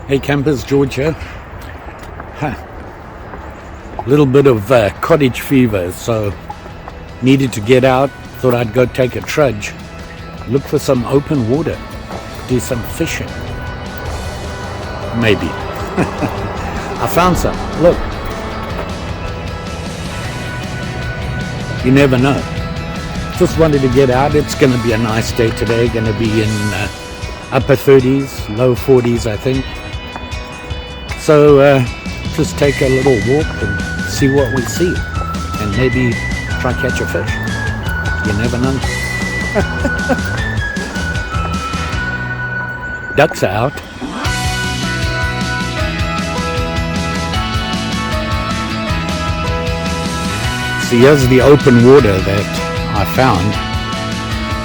Hey campers, George here. Little bit of cottage fever, so needed to get out. Thought I'd go take a trudge, look for some open water, do some fishing. Maybe. I found some. Look. You never know. Just wanted to get out. It's going to be a nice day today. Going to be in upper 30s, low 40s, I think. So just take a little walk and see what we see, and maybe try catch a fish. You never know. Ducks are out. See, here's the open water that I found,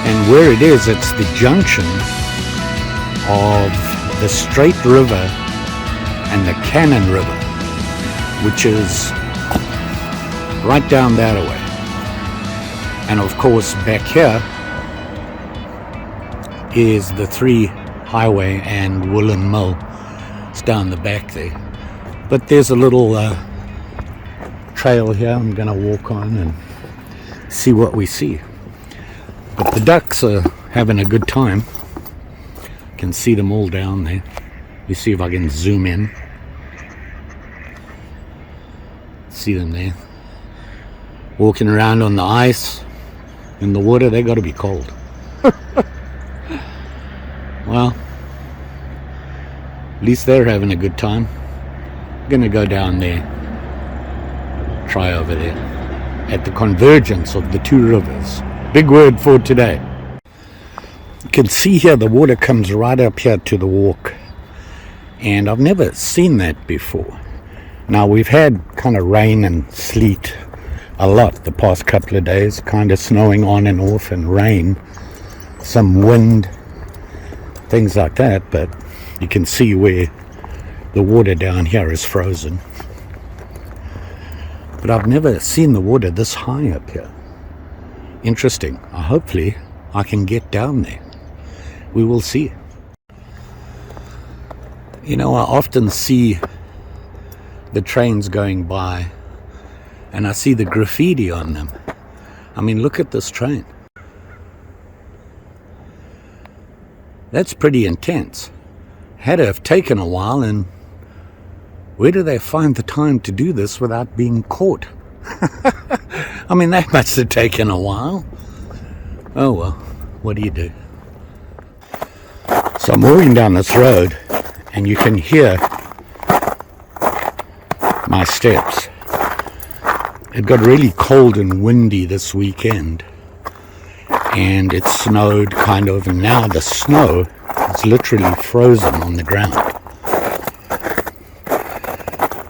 and where it is, it's the junction of the Straight River and the Cannon River, which is right down that way. And of course back here is the 3 highway and Woolen Mill. It's down the back there. But there's a little trail here I'm going to walk on and see what we see. But the ducks are having a good time. You can see them all down there. You see if I can zoom in. See them there. Walking around on the ice. In the water, they got to be cold. Well, at least they're having a good time. I'm going to go down there. Try over there. At the convergence of the 2 rivers. Big word for today. You can see here the water comes right up here to the walk. And I've never seen that before. Now we've had kind of rain and sleet a lot the past couple of days, kind of snowing on and off, and rain, some wind, things like that, but you can see where the water down here is frozen. But I've never seen the water this high up here. Interesting. Hopefully I can get down there. We will see. You know, I often see the trains going by and I see the graffiti on them. I mean, look at this train. That's pretty intense. Had to have taken a while, and where do they find the time to do this without being caught? I mean, that must have taken a while. Oh well, what do you do? So I'm walking down this road and you can hear my steps. It got really cold and windy this weekend, and it snowed kind of, and now the snow is literally frozen on the ground.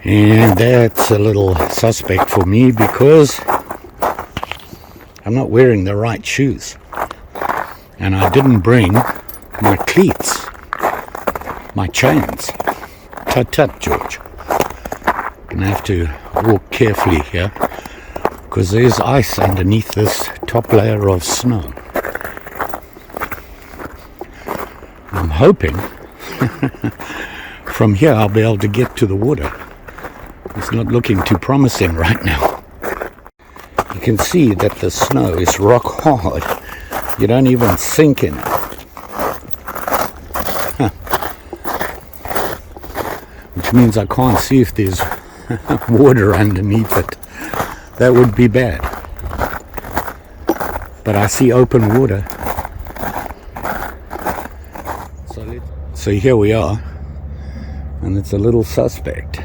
And that's a little suspect for me because I'm not wearing the right shoes, and I didn't bring my cleats, my chains. Tut tut, George. Gonna have to walk carefully here because there's ice underneath this top layer of snow. I'm hoping from here I'll be able to get to the water. It's not looking too promising right now. You can see that the snow is rock hard. You don't even sink in it. Which means I can't see if there's water underneath it. That would be bad. But I see open water. So here we are, and it's a little suspect.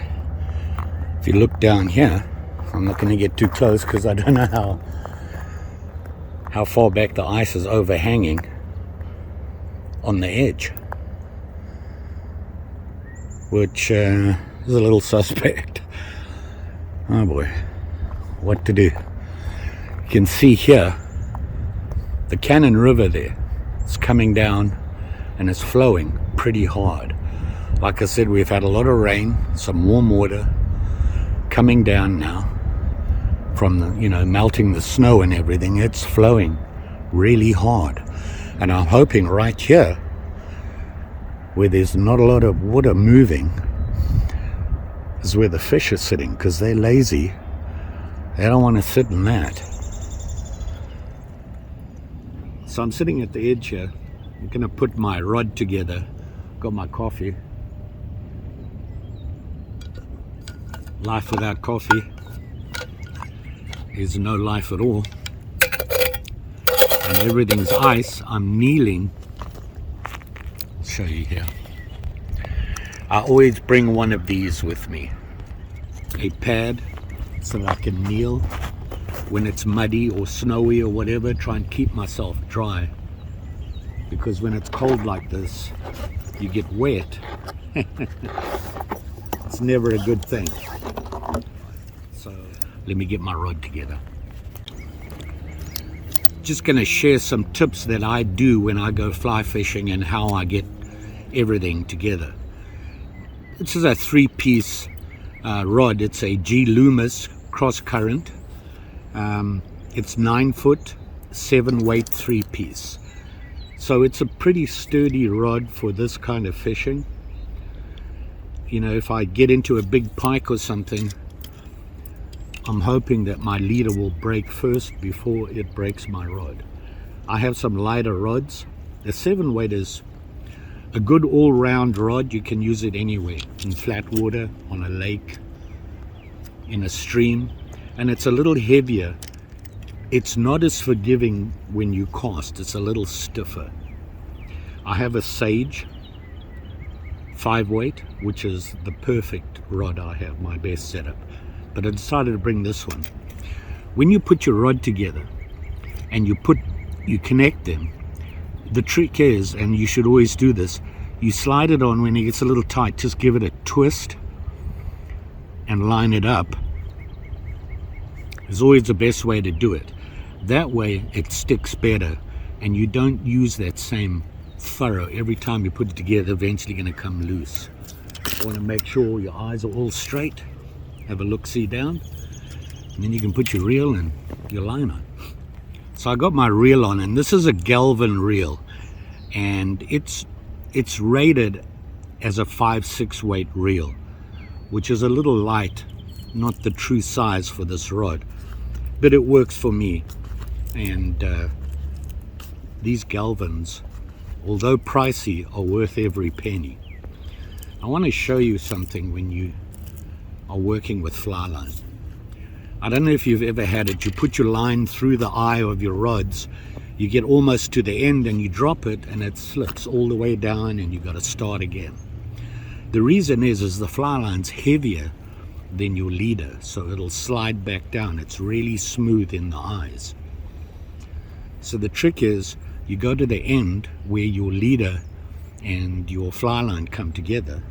If you look down here, I'm not going to get too close because I don't know how far back the ice is overhanging on the edge, which is a little suspect. Oh boy, what to do? You can see here the Cannon River there. It's coming down and it's flowing pretty hard. Like I said, we've had a lot of rain, some warm water coming down now from the, melting the snow and everything. It's flowing really hard, and I'm hoping right here where there's not a lot of water moving is where the fish are sitting, because they're lazy. They don't want to sit in that. So I'm sitting at the edge here. I'm going to put my rod together. Got my coffee. Life without coffee is no life at all. And everything's ice. I'm kneeling. I'll show you here. I always bring one of these with me. A pad so that I can kneel when it's muddy or snowy or whatever. Try and keep myself dry. Because when it's cold like this, you get wet. It's never a good thing. So let me get my rod together. Just going to share some tips that I do when I go fly fishing and how I get everything together. This is a 3-piece rod. It's a G Loomis cross current. It's 9 foot, 7 weight 3-piece. So it's a pretty sturdy rod for this kind of fishing. You know, if I get into a big pike or something, I'm hoping that my leader will break first before it breaks my rod. I have some lighter rods. The 7 weight is a good all-round rod. You can use it anywhere, in flat water, on a lake, in a stream, and it's a little heavier. It's not as forgiving when you cast. It's a little stiffer. I have a Sage 5 weight, which is the perfect rod I have, my best setup. But I decided to bring this one. When you put your rod together and you connect them, the trick is, and you should always do this, you slide it on when it gets a little tight. Just give it a twist and line it up. It's always the best way to do it. That way it sticks better and you don't use that same furrow. Every time you put it together, eventually going to come loose. You want to make sure your eyes are all straight. Have a look-see down. And then you can put your reel and your line on. So I got my reel on, and this is a Galvin reel, and it's rated as a 5/6 weight reel, which is a little light, not the true size for this rod, but it works for me. And these Galvins, although pricey, are worth every penny. I want to show you something when you are working with fly line. I don't know if you've ever had it. You put your line through the eye of your rods, you get almost to the end and you drop it and it slips all the way down and you got to start again. The reason is the fly line's heavier than your leader, so it'll slide back down. It's really smooth in the eyes. So the trick is you go to the end where your leader and your fly line come together,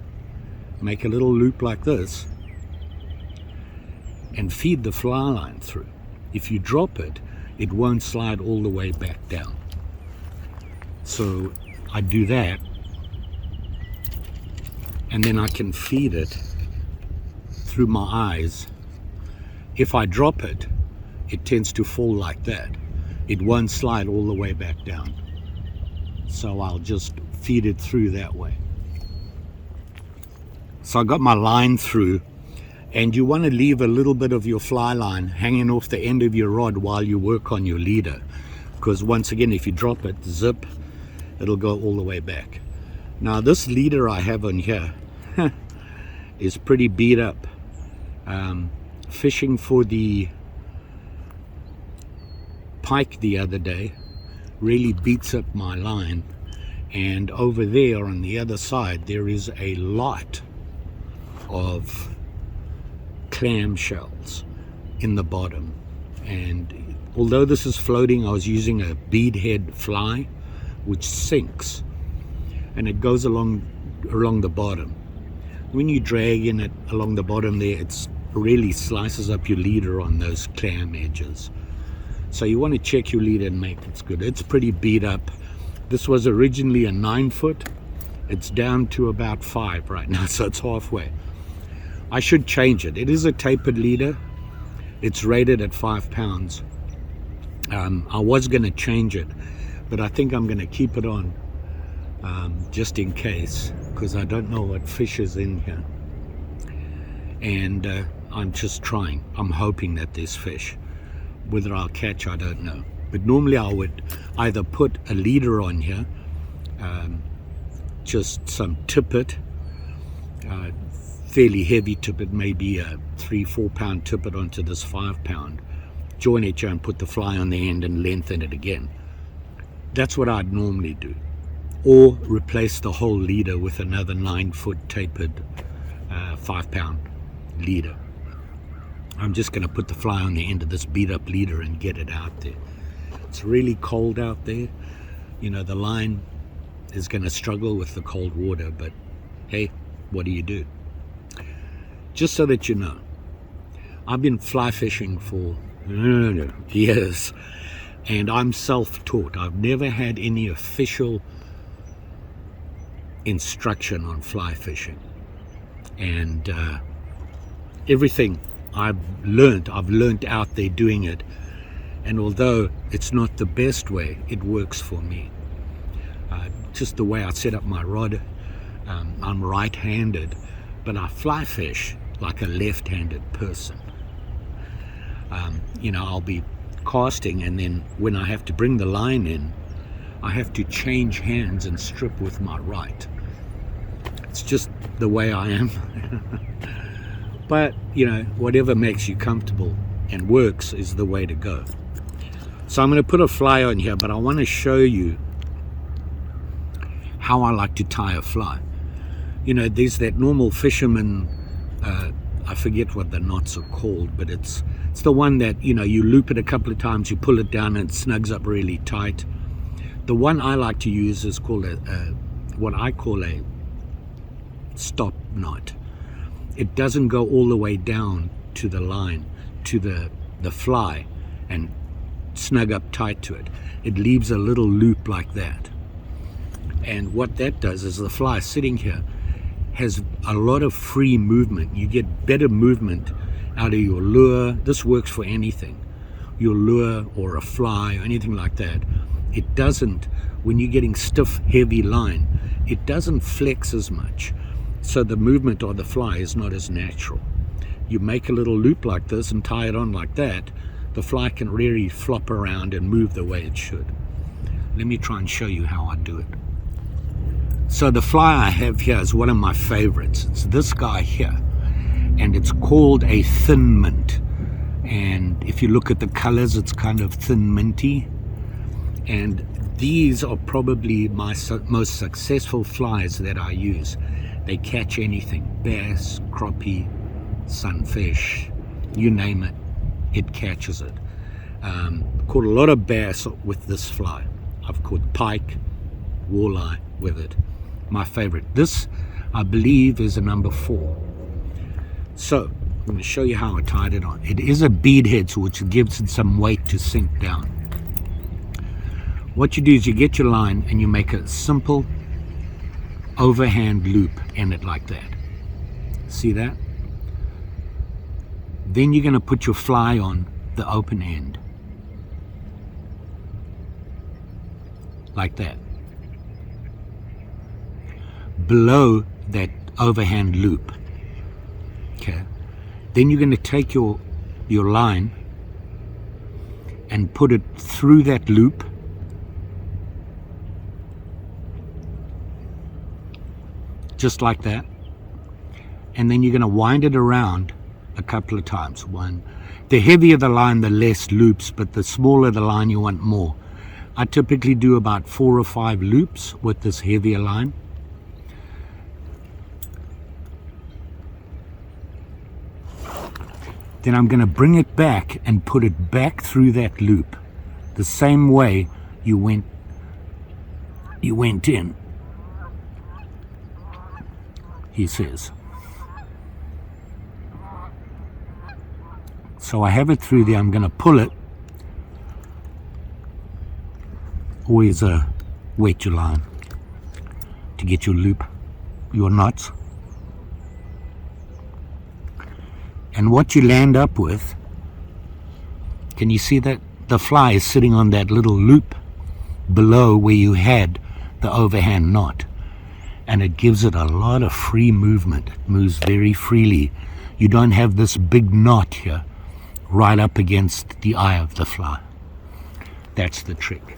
make a little loop like this, and feed the fly line through. If you drop it, it won't slide all the way back down. So I do that, and then I can feed it through my eyes. If I drop it, it tends to fall like that. It won't slide all the way back down. So I'll just feed it through that way. So I got my line through, and you want to leave a little bit of your fly line hanging off the end of your rod while you work on your leader, because once again, if you drop it, zip, it'll go all the way back. Now this leader I have on here is pretty beat up. Fishing for the pike the other day really beats up my line, and over there on the other side there is a lot of clam shells in the bottom, and although this is floating, I was using a bead head fly which sinks and it goes along the bottom. When you drag in it along the bottom there, it really slices up your leader on those clam edges. So you want to check your leader and make it's good. It's pretty beat up. This was originally a 9 foot. It's down to about 5 right now, so it's halfway. I should change it. It is a tapered leader. It's rated at 5 pounds. I was going to change it, but I think I'm going to keep it on just in case, because I don't know what fish is in here. And I'm just trying. I'm hoping that there's fish. Whether I'll catch, I don't know. But normally I would either put a leader on here, just some tippet, fairly heavy tippet, maybe a 3-4 pound tippet onto this 5 pound, join it here and put the fly on the end and lengthen it again. That's what I'd normally do. Or replace the whole leader with another 9-foot tapered 5 pound leader. I'm just going to put the fly on the end of this beat up leader and get it out there. It's really cold out there. You know, the line is going to struggle with the cold water, but hey, what do you do? Just so that you know, I've been fly fishing for years, and I'm self-taught. I've never had any official instruction on fly fishing, and everything I've learned out there doing it. And although it's not the best way, it works for me. Just the way I set up my rod, I'm right-handed, but I fly fish like a left-handed person. You know, I'll be casting, and then when I have to bring the line in, I have to change hands and strip with my right. It's just the way I am. But, you know, whatever makes you comfortable and works is the way to go. So I'm going to put a fly on here, but I want to show you how I like to tie a fly. You know, there's that normal fisherman, I forget what the knots are called, but it's the one that, you know, you loop it a couple of times, you pull it down and it snugs up really tight. The one I like to use is called what I call a stop knot. It doesn't go all the way down to the line, to the fly, and snug up tight to it. It leaves a little loop like that. And what that does is the fly sitting here has a lot of free movement. You get better movement out of your lure. This works for anything. Your lure or a fly or anything like that. It doesn't, when you're getting stiff, heavy line, it doesn't flex as much. So the movement of the fly is not as natural. You make a little loop like this and tie it on like that, the fly can really flop around and move the way it should. Let me try and show you how I do it. So the fly I have here is one of my favorites. It's this guy here, and it's called a thin mint. And if you look at the colors, it's kind of thin minty. And these are probably my most successful flies that I use. They catch anything, bass, crappie, sunfish, you name it, it catches it. Caught a lot of bass with this fly. I've caught pike, walleye with it. My favorite. This, I believe, is a number 4. So, I'm going to show you how I tied it on. It is a bead head, so which gives it some weight to sink down. What you do is you get your line and you make a simple overhand loop in it like that. See that? Then you're going to put your fly on the open end. Like that. Below that overhand loop. Okay. Then you're going to take your line and put it through that loop. Just like that. And then you're going to wind it around a couple of times. One, the heavier the line, the less loops, but the smaller the line, you want more. I typically do about 4 or 5 loops with this heavier line. Then I'm going to bring it back and put it back through that loop, the same way you went in, he says. So I have it through there. I'm going to pull it. Always wet your line to get your loop, your knots. And what you land up with, can you see that? The fly is sitting on that little loop below where you had the overhand knot, and it gives it a lot of free movement. It moves very freely. You don't have this big knot here right up against the eye of the fly. That's the trick.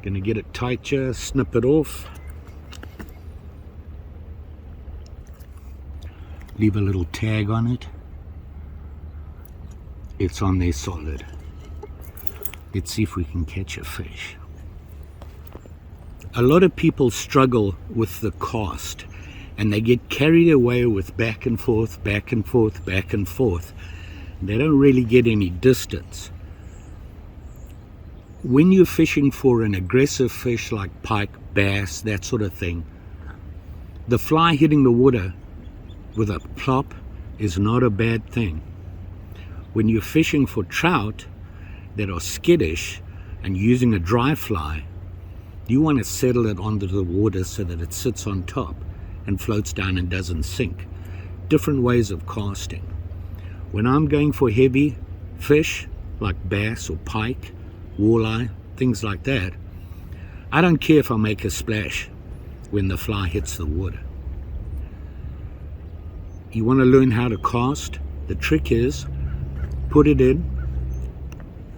Gonna get it tight here, snip it off. Leave a little tag on it. It's on there solid. Let's see if we can catch a fish. A lot of people struggle with the cast, and they get carried away with back and forth, back and forth, back and forth. They don't really get any distance. When you're fishing for an aggressive fish like pike, bass, that sort of thing, the fly hitting the water with a plop is not a bad thing. When you're fishing for trout that are skittish and using a dry fly, you want to settle it onto the water so that it sits on top and floats down and doesn't sink. Different ways of casting. When I'm going for heavy fish like bass or pike, walleye, things like that, I don't care if I make a splash when the fly hits the water. You want to learn how to cast? The trick is put it in,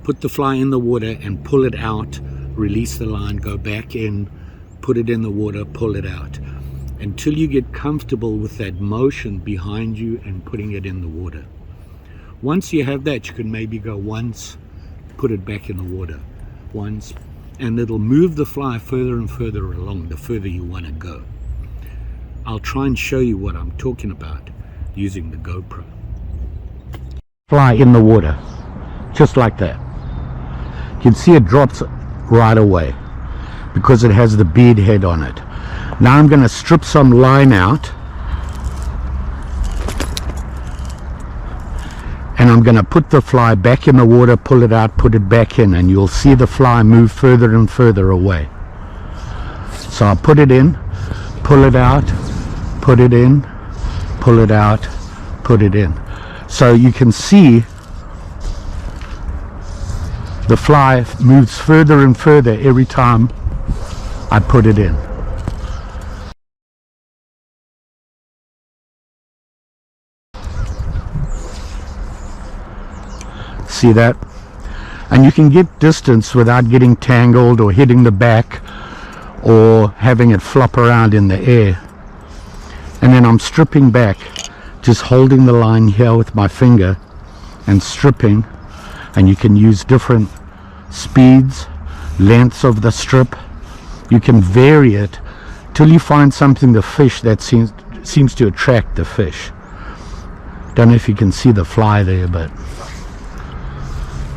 put the fly in the water and pull it out, release the line, go back in, put it in the water, pull it out, until you get comfortable with that motion behind you and putting it in the water. Once you have that, you can maybe go once, put it back in the water once, and it'll move the fly further and further along the further you want to go. I'll try and show you what I'm talking about using the GoPro. Fly in the water, just like that. You can see it drops right away because it has the bead head on it. Now I'm going to strip some line out, and I'm going to put the fly back in the water, pull it out, put it back in, and you'll see the fly move further and further away. So I'll put it in, pull it out, put it in, pull it out, put it in. So you can see the fly moves further and further every time I put it in. See that? And you can get distance without getting tangled or hitting the back or having it flop around in the air. And then I'm stripping back, just holding the line here with my finger and stripping, and you can use different speeds, lengths of the strip. You can vary it till you find something to fish that seems to attract the fish. Don't know if you can see the fly there, but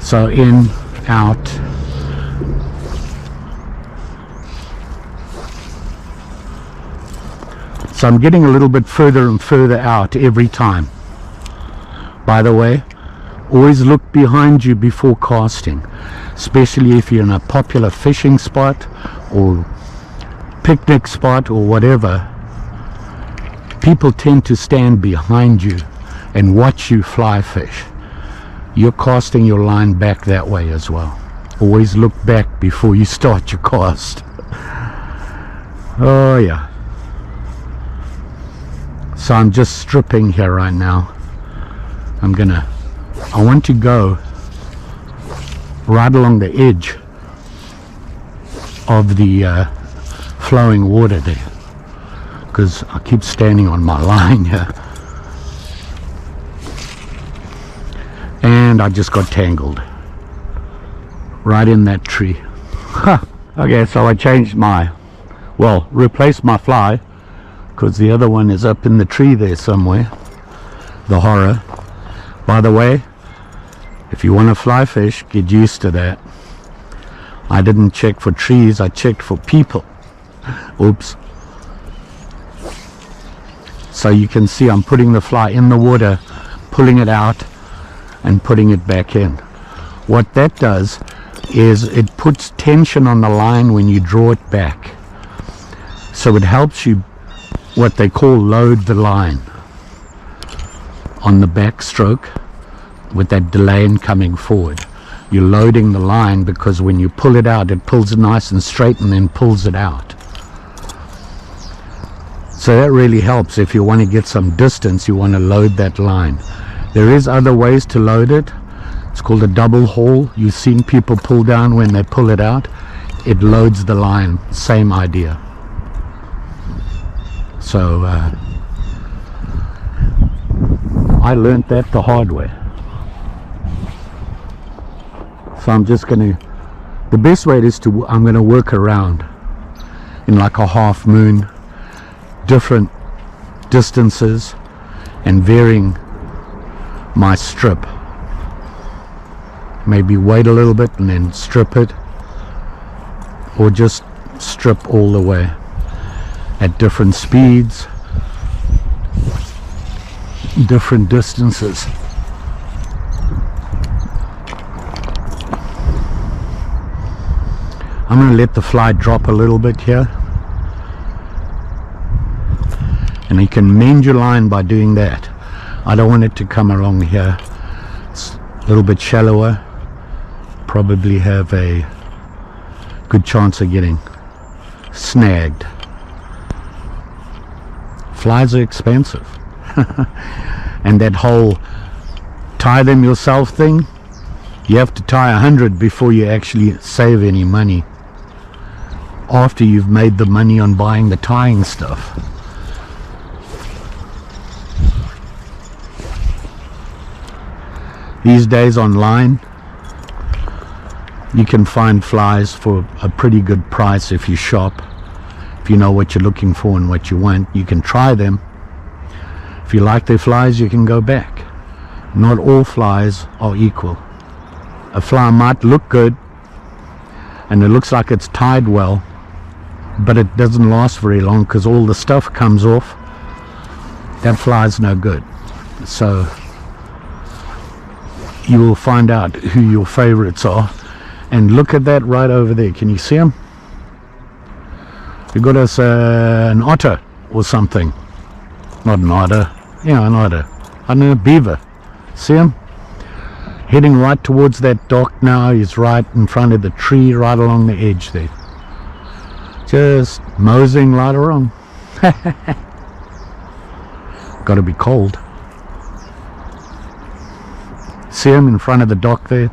so in, out. So I'm getting a little bit further and further out every time. By the way, always look behind you before casting, especially if you're in a popular fishing spot or picnic spot or whatever. People tend to stand behind you and watch you fly fish. You're casting your line back that way as well. Always look back before you start your cast. Oh yeah. So I'm just stripping here right now. I want to go right along the edge of the flowing water there, because I keep standing on my line here. And I just got tangled right in that tree. Okay, so I changed replaced my fly, because the other one is up in the tree there somewhere. The horror. By the way, if you want to fly fish, get used to that. I didn't check for trees, I checked for people. Oops. So you can see I'm putting the fly in the water, pulling it out and putting it back in. What that does is it puts tension on the line when you draw it back. So it helps you, what they call, load the line on the backstroke with that delay in coming forward. you're loading the line, because when you pull it out, it pulls nice and straight and then pulls it out. So that really helps. If you want to get some distance, you want to load that line. There is other ways to load it. It's called a double haul. You've seen people pull down when they pull it out. It loads the line. Same idea. So I learned that the hard way. So I'm just going to, the best way is to, I'm going to work around in like a half moon, different distances, and varying my strip. Maybe wait a little bit and then strip it, or just strip all the way at different speeds, different distances. I'm going to let the fly drop a little bit here, and you can mend your line by doing that. I don't want it to come along here. It's a little bit shallower. Probably have a good chance of getting snagged. Flies are expensive. And that whole tie them yourself thing, you have to tie 100 before you actually save any money, after you've made the money on buying the tying stuff. These days online you can find flies for a pretty good price if you shop. If you know what you're looking for and what you want, you can try them. If you like their flies, you can go back. Not all flies are equal. A fly might look good and it looks like it's tied well, but it doesn't last very long because all the stuff comes off. That fly's no good. So you will find out who your favorites are. And look at that right over there. Can you see him? We got us an otter or something. Not an otter. Yeah, an otter. I don't know, a beaver. See him? Heading right towards that dock now. He's right in front of the tree, right along the edge there. Just moseying right along. Got to be cold. See him in front of the dock there?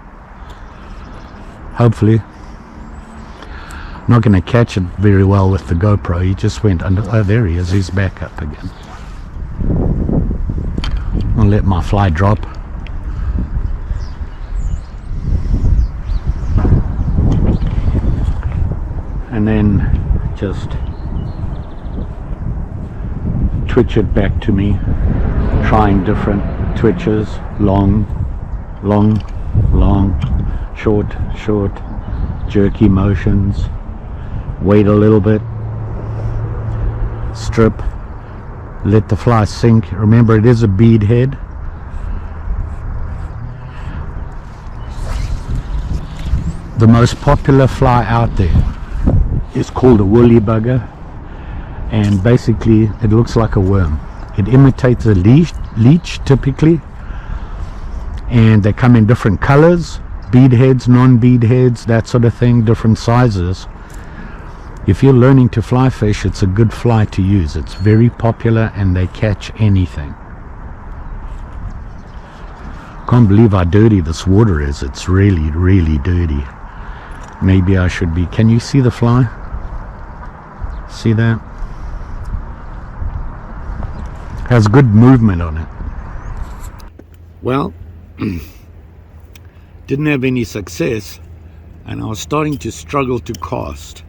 Hopefully. I'm not going to catch it very well with the GoPro. He just went under. Oh, there he is. He's back up again. I'll let my fly drop. And then just twitch it back to me, trying different twitches, long, long, long, short, short, jerky motions. Wait a little bit, strip, let the fly sink. Remember, it is a bead head. The most popular fly out there is called a woolly bugger, and basically it looks like a worm. It imitates a leech typically, and they come in different colors, bead heads, non-bead heads, that sort of thing, different sizes. If you're learning to fly fish, it's a good fly to use. It's very popular and they catch anything. Can't believe how dirty this water is. It's really, really dirty. Maybe I should be. Can you see the fly? See that? Has good movement on it. Well, didn't have any success, and I was starting to struggle to cast,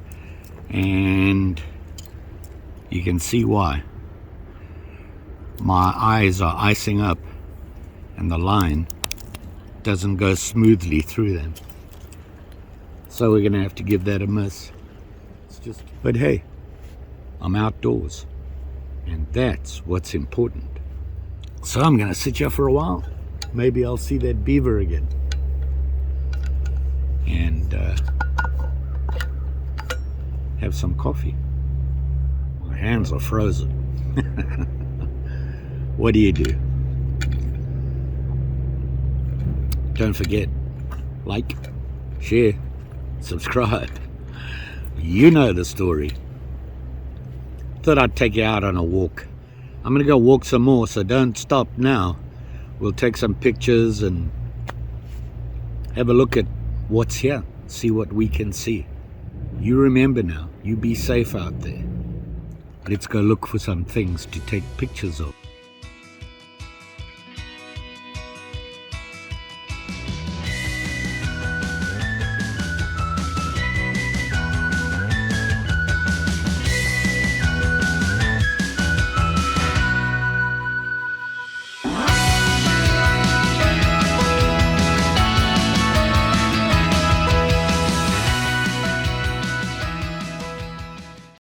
and you can see why. My eyes are icing up and the line doesn't go smoothly through them, so we're gonna have to give that a miss. But hey, I'm outdoors and that's what's important. So I'm gonna sit here for a while. Maybe I'll see that beaver again, and have some coffee. My hands are frozen. What do you do? Don't forget, like, share, subscribe. You know the story. Thought I'd take you out on a walk. I'm gonna go walk some more, so don't stop now. We'll take some pictures and have a look at what's here, see what we can see. You remember now, you be safe out there. Let's go look for some things to take pictures of.